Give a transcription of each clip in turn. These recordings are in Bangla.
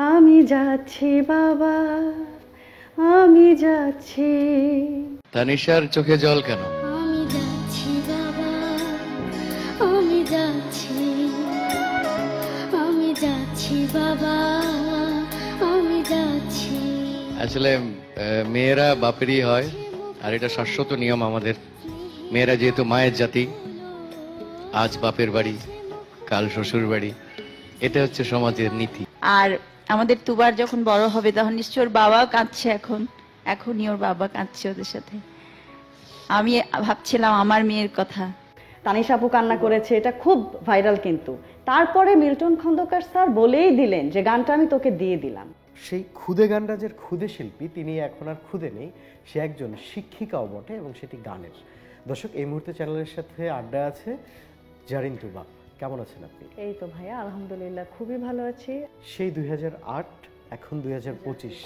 আমি যাচ্ছি বাবা, আমি যাচ্ছি। তানিশার চোখে জল কেন? আমি যাচ্ছি বাবা, আমি যাচ্ছি, আমি যাচ্ছি বাবা, আমি যাচ্ছি। আসলে মেয়েরা বাপেরই হয়, আর এটা শাশ্বত নিয়ম আমাদের। মেয়েরা যেহেতু মায়ের জাতি, আজ বাপের বাড়ি, কাল শ্বশুর বাড়ি, এটা হচ্ছে সমাজের নীতি। আর আমাদের তুবার যখন বড় হবে তখন নিশ্চয় ওর বাবা কাঁদছে, এখনই ওর বাবা কাঁদছে ওদের সাথে। আমি ভাবছিলাম আমার মেয়ের কথা। তানিশা আপু কান্না করেছে, এটা খুব ভাইরাল। কিন্তু তারপরে মিল্টন খন্দকার স্যার বলেই দিলেন যে গানটা আমি তোকে দিয়ে দিলাম। সেই খুদে গানরাজের খুদে শিল্পী তিনি এখন আর খুদে নেই, সে একজন শিক্ষিকাও বটে, এবং সেটি গানের। দর্শক, এই মুহূর্তে চ্যানেলের সাথে আড্ডা আছে জারিন তুবা। কেমন আছেন আপনি? এই তো ভাইয়া, আলহামদুলিল্লাহ খুবই ভালো আছি। সেই 2008, এখন 2025,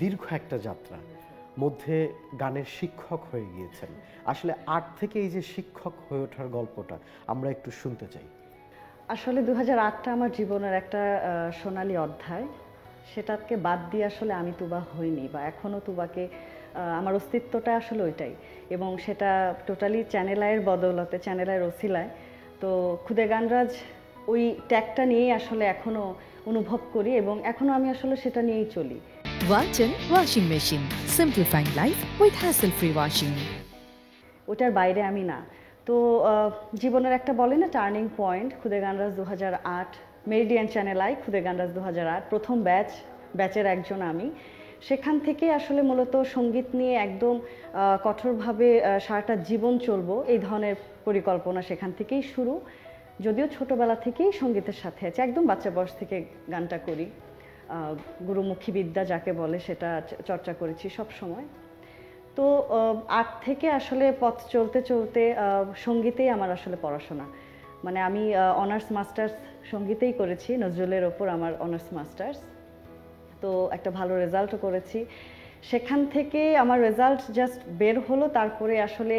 দীর্ঘ একটা যাত্রা মধ্যে গানের শিক্ষক হয়ে গিয়েছেন। আসলে 8 থেকে এই যে শিক্ষক হয়ে ওঠার গল্পটা আমরা একটু শুনতে চাই। আসলে 2008টা আমার জীবনের একটা সোনালী অধ্যায়। সেটাকে বাদ দিয়ে আসলে আমি তুবা হইনি, বা এখনও তুবাকে আমার অস্তিত্বটা আসলে ওইটাই। এবং সেটা টোটালি চ্যানেল আইয়ের বদৌলতে, চ্যানেল আইয়ের ওসিলায়। তো খুদে গানরাজ ওই ট্যাগটা নিয়েই আসলে এখনও অনুভব করি, এবং এখনও আমি আসলে সেটা নিয়েই চলি। Walton Washing Machine. Simplifying life with hassle-free washing. ওটার বাইরে আমি না। তো জীবনের একটা বলে না টার্নিং পয়েন্ট, খুদে গানরাজ 2008, মেরিডিয়ান চ্যানেল আই, খুদে গানরাজ 2008, প্রথম ব্যাচের একজন আমি। সেখান থেকে আসলে মূলত সঙ্গীত নিয়ে একদম কঠোরভাবে সারাটা জীবন চলবো এই ধরনের পরিকল্পনা সেখান থেকেই শুরু। যদিও ছোটবেলা থেকেই সঙ্গীতের সাথে আছে, একদম বাচ্চা বয়স থেকে গানটা করি। গুরুমুখী বিদ্যা যাকে বলে সেটা চর্চা করেছি সব সময়। তো 8 থেকে আসলে পথ চলতে চলতে সঙ্গীতেই আমার আসলে পড়াশোনা। মানে আমি অনার্স মাস্টার্স সঙ্গীতেই করেছি, নজরুলের ওপর আমার অনার্স মাস্টার্স। তো একটা ভালো রেজাল্টও করেছি। সেখান থেকে আমার রেজাল্ট জাস্ট বের হলো, তারপরে আসলে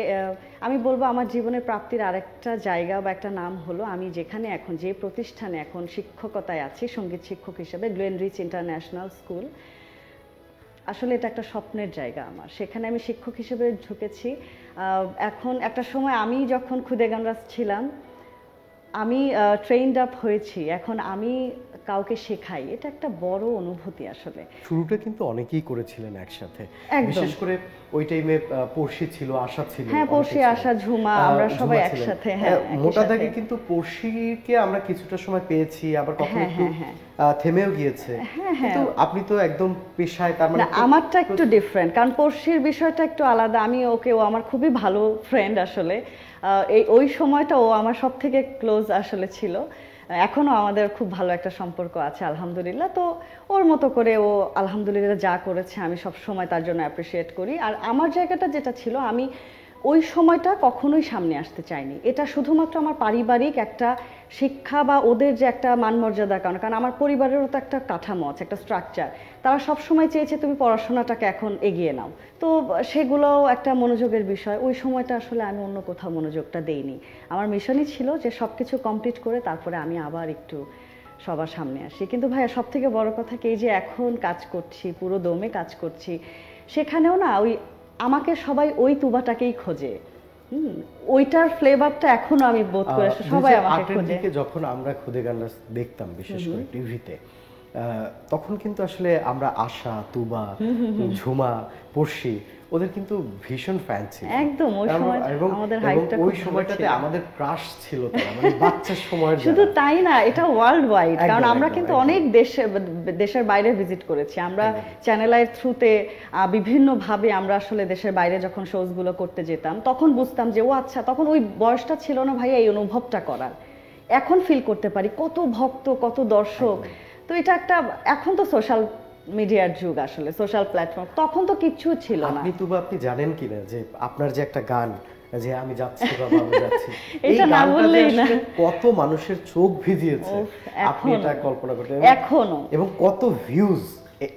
আমি বলবো আমার জীবনের প্রাপ্তির আরেকটা জায়গা বা একটা নাম হলো আমি যেখানে এখন, যে প্রতিষ্ঠানে এখন শিক্ষকতায় আছি সঙ্গীত শিক্ষক হিসেবে, গ্লেনরিচ ইন্টারন্যাশনাল স্কুল। আসলে এটা একটা স্বপ্নের জায়গা আমার, সেখানে আমি শিক্ষক হিসেবে ঢুকেছি। এখন একটা সময় আমি যখন খুদে গানরাজ ছিলাম, আমি ট্রেইনড আপ হয়েছি, এখন আমি কাউকে শেখাই, এটা একটা বড় অনুভূতি আসলে। শুরুটা কিন্তু অনেকেই করেছিলেন একসাথে, একদম। বিশেষ করে ওই টাইমে পড়শি ছিল, আশা ছিল। হ্যাঁ, পড়শি, অনেকে আশা, ছিলেন। ঝুমা, আমরা সবাই ঝুমা ছিলেন। একসাথে। হ্যাঁ, মোটা দাগে কিন্তু পড়শিকে আমরা কিছুটা সময় পেয়েছি, আবার কখনো একটু থেমেও গিয়েছে। কিন্তু আপনি তো একদম পেশায়, তার মানে না, আমারটা একটু ডিফারেন্ট, কারণ পড়শির বিষয়টা একটু আলাদা। আমি ওকে, ও আমার খুবই ভালো ফ্রেন্ড আসলে। ওই সময়টা ও আমার সব থেকে ক্লোজ আসলে ছিল। এখনো আমাদের খুব ভালো একটা সম্পর্ক আছে আলহামদুলিল্লাহ। তো ওর মতো করে ও আলহামদুলিল্লাহ যা করেছে আমি সব সময় তার জন্য অ্যাপ্রিসিয়েট করি। আর আমার জায়গাটা যেটা ছিল, আমি ওই সময়টা কখনোই সামনে আসতে চাইনি। এটা শুধুমাত্র আমার পারিবারিক একটা শিক্ষা বা ওদের যে একটা মান মর্যাদার কারণে, কারণ আমার পরিবারেরও তো একটা কাঠামো আছে, একটা স্ট্রাকচার। তারা সব সময় চেয়েছে তুমি পড়াশোনাটাকে এখন এগিয়ে নাও। তো সেগুলোও একটা মনোযোগের বিষয়। ওই সময়টা আসলে আমি অন্য কোথাও মনোযোগটা দেইনি। আমার মিশনই ছিল যে সব কিছু কমপ্লিট করে তারপরে আমি আবার একটু সবার সামনে আসি। কিন্তু ভাইয়া, সব থেকে বড় কথা কি, এই যে এখন কাজ করছি, পুরো দমে কাজ করছি, সেখানেও না ওই আমাকে সবাই ওই তুবাটাকেই খোঁজে। ওইটার ফ্লেভারটা এখনো আমি বোধ করে, সবাই আমাকে খোঁজে। যখন আমরা খুদে গানরাজ দেখতাম বিশেষ করে টিভিতে, তখন কিন্তু আসলে আমরা আশা, তুবা, ঝুমা, পড়শি, ওদের কিন্তু ভীষণ ফ্যান ছিল একদম। ওই সময় আমাদের হাইপটা ওই সময়টাতে আমাদের ক্রাশ ছিল, তারা মানে বাচ্চার সময়ের। শুধু তাই না, এটা ওয়ার্ল্ড ওয়াইড, কারণ আমরা কিন্তু অনেক দেশের বাইরে ভিজিট করেছি। আমরা চ্যানেল আইয়ের থ্রুতে বিভিন্নভাবে আমরা আসলে দেশের বাইরে যখন শোজগুলো করতে যেতাম, তখন বুঝতাম যে ও আচ্ছা, তখন ওই বয়সটা ছিল না ভাইয়া এই অনুভবটা করার। এখন ফিল করতে পারি কত ভক্ত, কত দর্শক। তো এটা একটা, এখন তো সোশ্যাল মিডিয়ার যুগ, আসলে সোশ্যাল প্ল্যাটফর্ম, তখন তো কিচ্ছু ছিল না। আপনি জানেন কিনা যে আপনার যে একটা গান, যে আমি যাচ্ছি বাবা আমি যাচ্ছি, এই এটা না গানটা বললেই না। কত মানুষের চোখ ভিজিয়েছে, আপনি এটা কল্পনা করতে এখনো, এবং কত ভিউজ।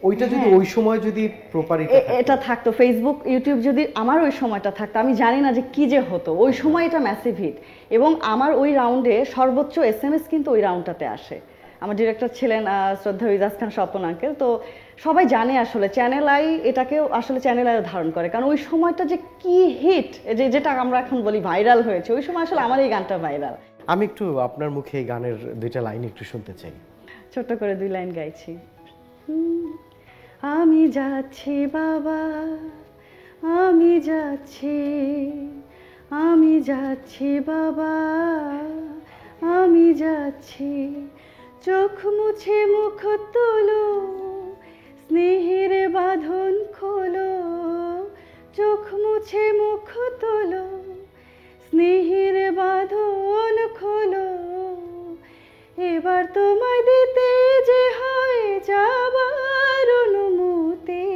ওইটা যদি ওই সময় যদি প্রপারলি এটা থাকতো, ফেসবুক, ইউটিউব যদি আমার ওই সময়টা থাকতো, আমি জানি না যে কি যে হতো। ওই সময় এটা ম্যাসিভ হিট, এবং আমার ওই রাউন্ডে সর্বোচ্চ SMS কিন্তু ওই রাউন্ডটাতে আসে। আমার ডিরেক্টর ছিলেন শ্রদ্ধা ইজাজ খান স্বপন আঙ্কেল। তো সবাই জানে আসলে চ্যানেল আই এটাকেও আসলে চ্যানেল আইও ধারণ করে, কারণ ওই সময়টা যে কি হিট, যেটা আমরা এখন বলি ভাইরাল হয়েছে, ওই সময় আসলে আমার এই গানটা ভাইরাল। আমি একটু আপনার মুখে এই গানের দুইটা লাইন একটু শুনতে চাই। ছোট্ট করে 2 লাইন গাইছি। আমি যাচ্ছি বাবা, আমি যাচ্ছি, আমি যাচ্ছি বাবা, আমি যাচ্ছি, চোখ মুছে মুখ তোলো, স্নেহের বাঁধন খোলো, চোখ মুছে মুখ তোলো, স্নেহের বাঁধন খোলো, এবার তোমায় দিতে যে হয় যাবার অনুমতি,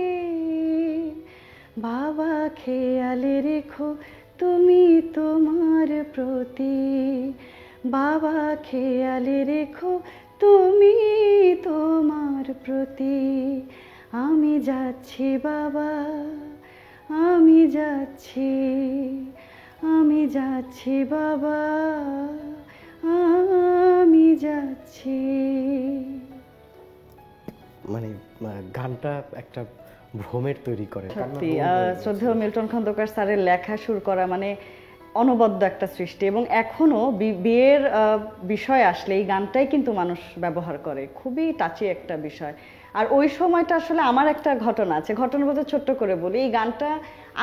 বাবা খেয়ালে রেখো তুমি তোমার প্রতি, বাবা খেয়ালে রেখো তুমি তোমার প্রতি, আমি যাচ্ছি বাবা, আমি যাচ্ছি, আমি যাচ্ছি বাবা, আমি যাচ্ছি। মানে গানটা একটা ভ্রমের তৈরি করে। সত্যি শ্রদ্ধেয় মিল্টন খন্দকার স্যারের লেখা সুর করা মানে অনবদ্য একটা সৃষ্টি, এবং এখনো বিয়ের বিষয় আসলে এই গানটাই কিন্তু মানুষ ব্যবহার করে, খুবই টাচি একটা বিষয়। আর ওই সময়টা আসলে আমার একটা ঘটনা আছে, ঘটনা বলতে ছোট্ট করে বলি। এই গানটা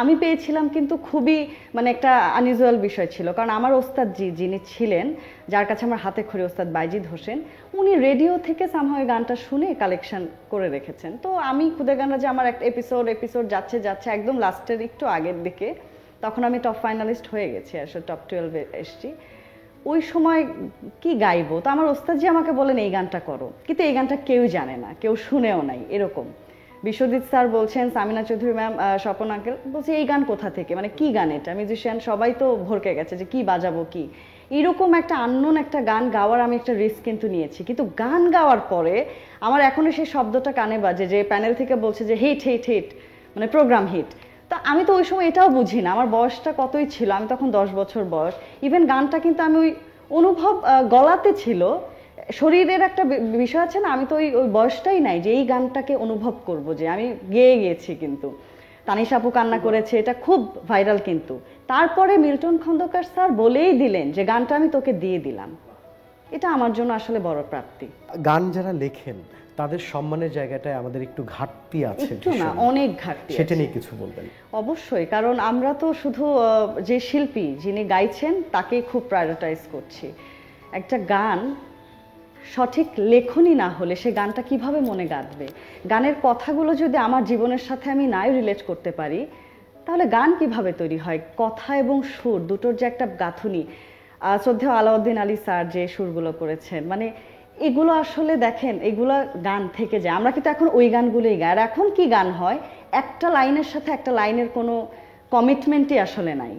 আমি পেয়েছিলাম কিন্তু খুবই মানে একটা আনইউজুয়াল বিষয় ছিল, কারণ আমার ওস্তাদ যিনি ছিলেন, যার কাছে আমার হাতে খড়ি, ওস্তাদ বাইজিদ হোসেন, উনি রেডিও থেকে সামহাও এই গানটা শুনে কালেকশন করে রেখেছেন। তো আমি খুদে গানরা যে আমার একটা এপিসোড যাচ্ছে একদম লাস্টের একটু আগের দিকে, তখন আমি টপ ফাইনালিস্ট হয়ে গেছি, আসলে টপ 12 এসছি। ওই সময় কি গাইবো, তো আমার ওস্তাদ জি আমাকে বলেন এই গানটা করো, কিন্তু এই গানটা কেউ জানে না, কেউ শুনেও নাই এরকম। বিশ্বজিৎ স্যার বলছেন, সামিনা চৌধুরী ম্যাম, স্বপন আঙ্কেল বলছে এই গান কোথা থেকে, মানে কি গান এটা, মিউজিশিয়ান সবাই তো ভরকে গেছে যে কি বাজাবো কি, এরকম একটা আননোন একটা গান গাওয়ার আমি একটা রিস্ক কিন্তু নিয়েছি। কিন্তু গান গাওয়ার পরে আমার এখনো সেই শব্দটা কানে বাজে, যে প্যানেল থেকে বলছে যে হিট হিট হিট, মানে প্রোগ্রাম হিট। তা আমি তো ওই সময় এটাও বুঝি না, আমার বয়সটা কতই ছিল, আমি তখন 10 বছর বয়স। ইভেন গানটা কিন্তু আমি ওই অনুভব গলাতে ছিল, শরীরের একটা বিষয় আছে না, আমি তো ওই বয়সটাই নাই যে এই গানটাকে অনুভব করব, যে আমি গেয়ে গিয়েছি। কিন্তু তানিশা আপু কান্না করেছে, এটা খুব ভাইরাল। কিন্তু তারপরে মিল্টন খন্দকার স্যার বলেই দিলেন যে গানটা আমি তোকে দিয়ে দিলাম, এটা আমার জন্য আসলে বড় প্রাপ্তি। গান যারা লেখেন তাদের সম্মানের জায়গাটায় আমাদের একটু ঘাটতি আছে, একটু না, অনেক ঘাটতি সেটা আছে। নিয়ে কিছু বলবেন? অবশ্যই, কারণ আমরা তো শুধু যে শিল্পী যিনি গাইছেন তাকেই খুব প্রায়োরিটাইজ করছি। একটা গান সঠিক লেখনী না হলে সে গানটা কিভাবে মনে গাঁথবে? গানের কথাগুলো যদি আমার জীবনের সাথে আমি নাই রিলেট করতে পারি, তাহলে গান কিভাবে তৈরি হয়? কথা এবং সুর দুটোর যে একটা গাঁথুনি, শ্রদ্ধেয় আলাউদ্দিন আলী স্যার যে সুরগুলো করেছেন, মানে এগুলো আসলে দেখেন, এগুলো গান থেকে যায়। আমরা কিন্তু এখন ওই গানগুলোই গাই। আর এখন কি গান হয়, একটা লাইনের সাথে একটা লাইনের কোনো কমিটমেন্টই আসলে নাই,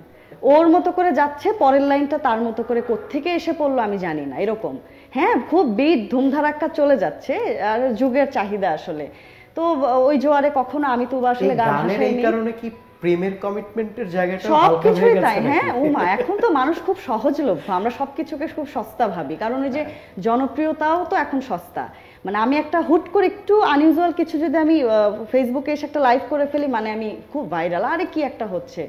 ওর মতো করে যাচ্ছে, পরের লাইনটা তার মতো করে কোত্থেকে এসে পড়লো আমি জানি না, এরকম। হ্যাঁ, খুব বিট ধুমধারাক্কা চলে যাচ্ছে, আর যুগের চাহিদা আসলে। তো ওই জোয়ারে কখনো আমি তো আসলে গান গানের এই কারণে কি প্রেমের কমিটমেন্টের জায়গাটা হালকা হয়ে সবকিছুই গেছে তাই। নাকি? হ্যাঁ উমা, এখন তো মানুষ খুব সহজলভ্য, আমরা সবকিছুকে খুব সস্তা ভাবি, কারণ ওই যে জনপ্রিয়তাও তো এখন সস্তা। মানে আমি একটা হুট করে একটু আনইউজুয়াল কিছু যদি আমি ফেসবুকে এসে একটা লাইভ করে ফেলি, মানে আমি খুব ভাইরাল, আরে কি একটা হচ্ছে।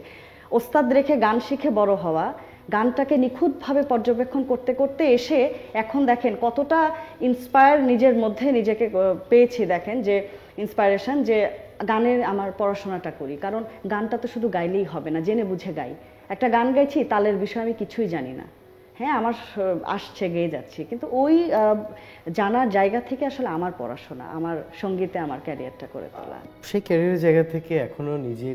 ওস্তাদ রেখে গান শিখে বড় হওয়া, গানটাকে নিখুঁতভাবে পর্যবেক্ষণ করতে করতে এসে এখন দেখেন কতটা ইন্সপায়ার নিজের মধ্যে নিজেকে পেয়েছি। দেখেন যে ইন্সপায়ারেশন, যে গানের আমার পড়াশোনাটা করি, কারণ গানটা তো শুধু গাইলেই হবে না, জেনে বুঝে গাই। একটা গান গাইছি, তালের বিষয়ে আমি কিছুই জানি না, হ্যাঁ আমার আসছে গেয়ে যাচ্ছি, কিন্তু ওই জানার জায়গা থেকে আসলে আমার পড়াশোনা, আমার সঙ্গীতে আমার ক্যারিয়ারটা করে তোলা। সেই ক্যারিয়ারের জায়গা থেকে এখনো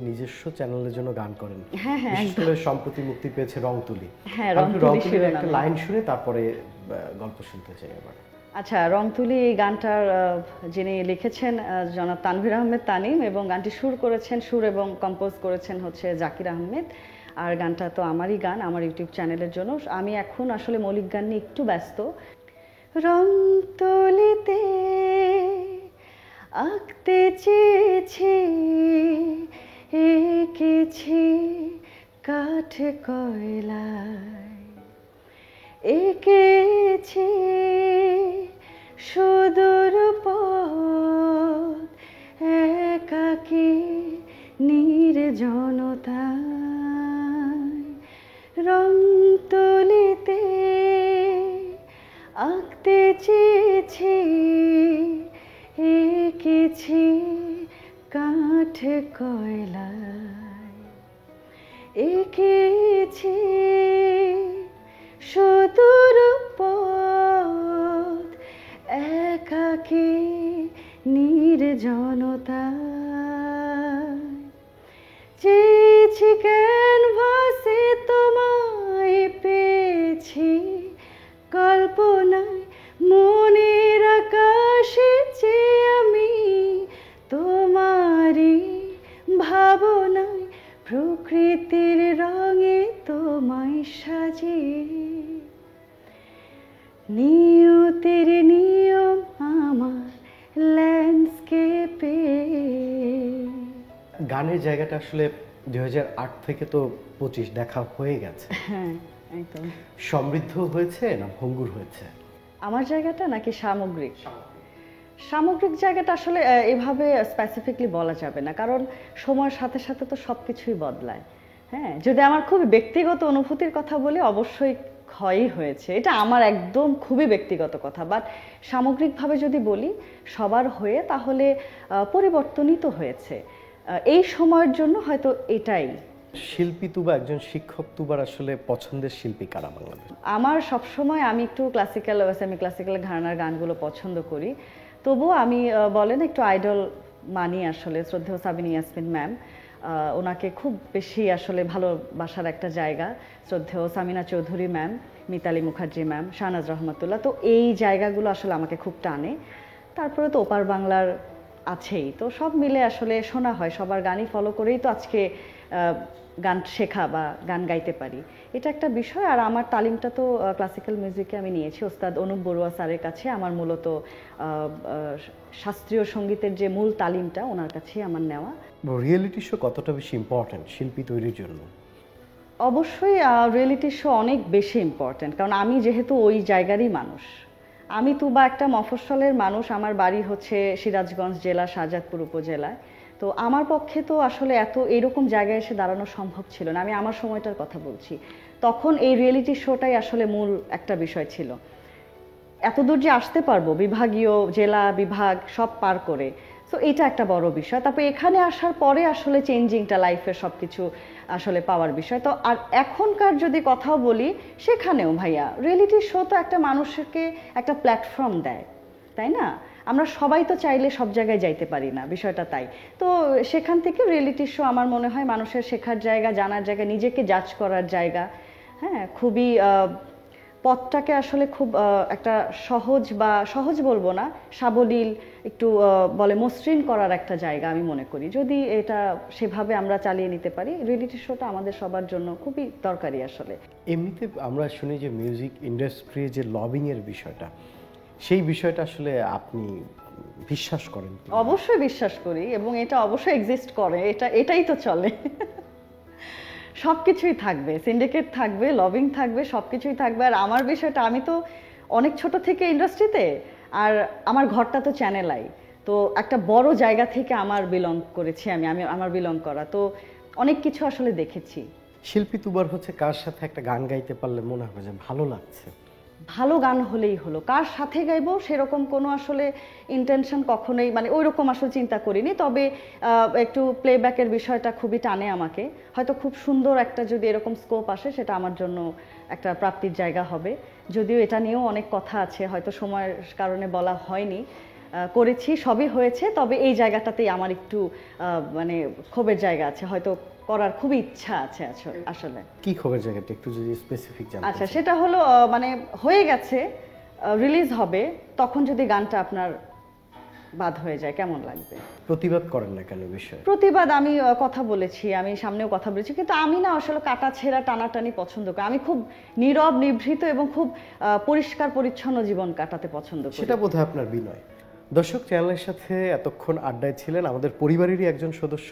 নিজস্ব চ্যানেলের জন্য গান করেন। হ্যাঁ হ্যাঁ, বিশেষ করে সম্প্রতি মুক্তি পেয়েছে রং তুলি। হ্যাঁ, আমি একটু রং তুলি তুলির একটা শিরোনামে। লাইন শুনে তারপরে গল্প শুনতে চাই আবার। আচ্ছা, রং তুলি এই গানটার যিনি লিখেছেন জনাব তানভীর আহমেদ তানিম, এবং গানটি সুর এবং কম্পোজ করেছেন হচ্ছে জাকির আহমেদ। আর গানটা তো আমারই গান, আমার ইউটিউব চ্যানেলের জন্য। আমি এখন আসলে মৌলিক গান নিয়ে একটু ব্যস্ত। রং তুলিতে আঁকতে চেয়েছি, এঁকেছি কাঠ কয়লায়, এঁকেছি সুদূর পথ একাকী নির্জনতায় রং তুলিতে আঁকতে চেয়েছি, এঁকেছি কাঠ কয়লায়, এঁকেছি সুদূর পথ একাকী নির্জনতায়। চেয়েছি ক্যানভাসে তোমায়, পেয়েছি কল্পনায় মনের আকাশে চেয়ে আমি তোমারই ভাবনায় প্রকৃতির রঙে তোমায় সাজিয়ে। নিয়তির নিয়ম আমার ল্যান্ডস্কেপে। গানের জায়গাটা আসলে 2008 থেকে তো 25 দেখা হয়ে গেছে, হ্যাঁ একদম। সমৃদ্ধ হয়েছে না ভঙ্গুর হয়েছে? আমার জায়গাটা নাকি সামগ্রিক? সামগ্রিক জায়গাটা আসলে এভাবে স্পেসিফিকলি বলা যাবে না, কারণ সময়ের সাথে সাথে তো সব কিছুই বদলায়। হ্যাঁ, যদি আমার খুব ব্যক্তিগত অনুভূতির কথা বলি, অবশ্যই ক্ষয়ই হয়েছে, এটা আমার একদম খুবই ব্যক্তিগত কথা। বাট সামগ্রিকভাবে যদি বলি সবার হয়ে, তাহলে পরিবর্তনই তো হয়েছে। এই সময়ের জন্য হয়তো এটাই। শিল্পী তুবা, একজন শিক্ষক তুবার আসলে পছন্দের শিল্পী কারা বাংলাদেশ? আমার সবসময়, আমি একটু ক্লাসিক্যাল সেমি ক্লাসিক্যাল ঘরানার গানগুলো পছন্দ করি, তবুও আমি বলেন একটু আইডল মানি আসলে শ্রদ্ধেয় সাবিনা ইয়াসমিন ম্যাম। ওনাকে খুব বেশি আসলে ভালোবাসার একটা জায়গা। শ্রদ্ধেয় সামিনা চৌধুরী ম্যাম, মিতালি মুখার্জি ম্যাম, শাহনাজ রহমতুল্লাহ, তো এই জায়গাগুলো আসলে আমাকে খুব টানে। তারপরে তো ওপার বাংলার আছেই, তো সব মিলে আসলে শোনা হয়, সবার গানই ফলো করেই তো আজকে গান শেখা বা গান গাইতে পারি, এটা একটা বিষয়। আর আমার তালিমটা তো ক্লাসিক্যাল মিউজিকে আমি নিয়েছি ওস্তাদ অনুপ বড়ুয়া স্যারের কাছে। আমার মূলত শাস্ত্রীয় সঙ্গীতের যে মূল তালিমটা ওনার কাছেই আমার নেওয়া। রিয়েলিটি শো কতটা বেশি ইম্পর্টেন্ট শিল্পী তৈরির জন্য? অবশ্যই রিয়েলিটি শো অনেক বেশি ইম্পর্টেন্ট, কারণ আমি যেহেতু ওই জায়গারই মানুষ। আমি তুবা একটা মফস্বলের মানুষ, আমার বাড়ি হচ্ছে সিরাজগঞ্জ জেলা শাহজাদপুর উপজেলায়। তো আমার পক্ষে তো আসলে এরকম জায়গায় এসে দাঁড়ানো সম্ভব ছিল না। আমি আমার সময়টার কথা বলছি, তখন এই রিয়েলিটি শোটাই আসলে মূল একটা বিষয় ছিল। এতদূর যে আসতে পারবো, বিভাগীয় জেলা বিভাগ সব পার করে, তো এটা একটা বড় বিষয়। তারপরে এখানে আসার পরে আসলে চেঞ্জিংটা, লাইফের সব কিছু আসলে পাওয়ার বিষয়। তো আর এখনকার যদি কথাও বলি, সেখানেও ভাইয়া রিয়েলিটি শো তো একটা মানুষকে একটা প্ল্যাটফর্ম দেয়, তাই না? আমরা সবাই তো চাইলে সব জায়গায় যাইতে পারি না, বিষয়টা তাই। তো সেখান থেকে রিয়েলিটি শো আমার মনে হয় মানুষের শেখার জায়গা, জানার জায়গা, নিজেকে জাজ করার জায়গা। হ্যাঁ, খুবই পথটাকে আসলে খুব একটা সহজ বলবো না, সাবলীল, একটু বলে মসৃণ করার একটা জায়গা আমি মনে করি। যদি এটা সেভাবে আমরা চালিয়ে নিতে পারি, রিয়েলিটি শোটা আমাদের সবার জন্য খুবই দরকারি আসলে। এমনিতে আমরা শুনি যে মিউজিক ইন্ডাস্ট্রি যে লবিং এর বিষয়টা, সেই বিষয়টা আসলে আপনি বিশ্বাস করেন? অবশ্যই বিশ্বাস করি, এবং এটা অবশ্যই এক্সিস্ট করে, এটাই তো চলে। সবকিছুই থাকবে, সিন্ডিকেট থাকবে, লবিং থাকবে, সবকিছুই থাকবে। আর আমার বিষয়টা, আমি তো অনেক ছোট থেকে ইন্ডাস্ট্রিতে, আর আমার ঘরটা তো চ্যানেল আই, তো একটা বড় জায়গা থেকে আমার বিলং করেছি, আমি আমার বিলং করা, তো অনেক কিছু আসলে দেখেছি। শিল্পী তুবার হচ্ছে কার সাথে একটা গান গাইতে পারলে মনে হবে যে ভালো লাগছে? ভালো গান হলেই হলো, কার সাথে গাইবো সেরকম কোনো আসলে ইন্টেনশন কখনোই, মানে ওই রকম আসলে চিন্তা করিনি। তবে একটু প্লেব্যাকের বিষয়টা খুবই টানে আমাকে, হয়তো খুব সুন্দর একটা যদি এরকম স্কোপ আসে, সেটা আমার জন্য একটা প্রাপ্তির জায়গা হবে। যদিও এটা নিয়েও অনেক কথা আছে, হয়তো সময়ের কারণে বলা হয়নি। করেছি, সবই হয়েছে, তবে এই জায়গাটাতেই আমার একটু মানে ক্ষোভের জায়গা আছে, হয়তো করার খুবই ইচ্ছা আছে আসলে। কি খবর জায়গাটা একটু যদি স্পেসিফিক জানতে? আচ্ছা, সেটা হলো মানে হয়ে গেছে, রিলিজ হবে, তখন যদি গানটা আপনার বাদ হয়ে যায় কেমন লাগবে? প্রতিবাদ করেন না কেন বিষয়? প্রতিবাদ আমি কথা বলেছি, আমি সামনেও কথা বলেছি, কিন্তু আমি না আসলে কাটা ছেঁড়া টানাটানি পছন্দ করি। আমি খুব নীরব, নিভৃত এবং খুব পরিষ্কার পরিচ্ছন্ন জীবন কাটাতে পছন্দ করি। সেটা বোধহয় আপনার বিনয়। দর্শক, চ্যানেলের সাথে এতক্ষণ আড্ডায় ছিলেন আমাদের পরিবারেরই একজন সদস্য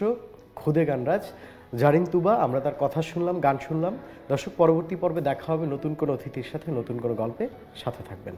খুদে গানরাজ জারিন তুবা। আমরা তার কথা শুনলাম, গান শুনলাম। দর্শক, পরবর্তী পর্বে দেখা হবে নতুন কোনো অতিথির সাথে, নতুন কোনো গল্পে। সাথে থাকবেন।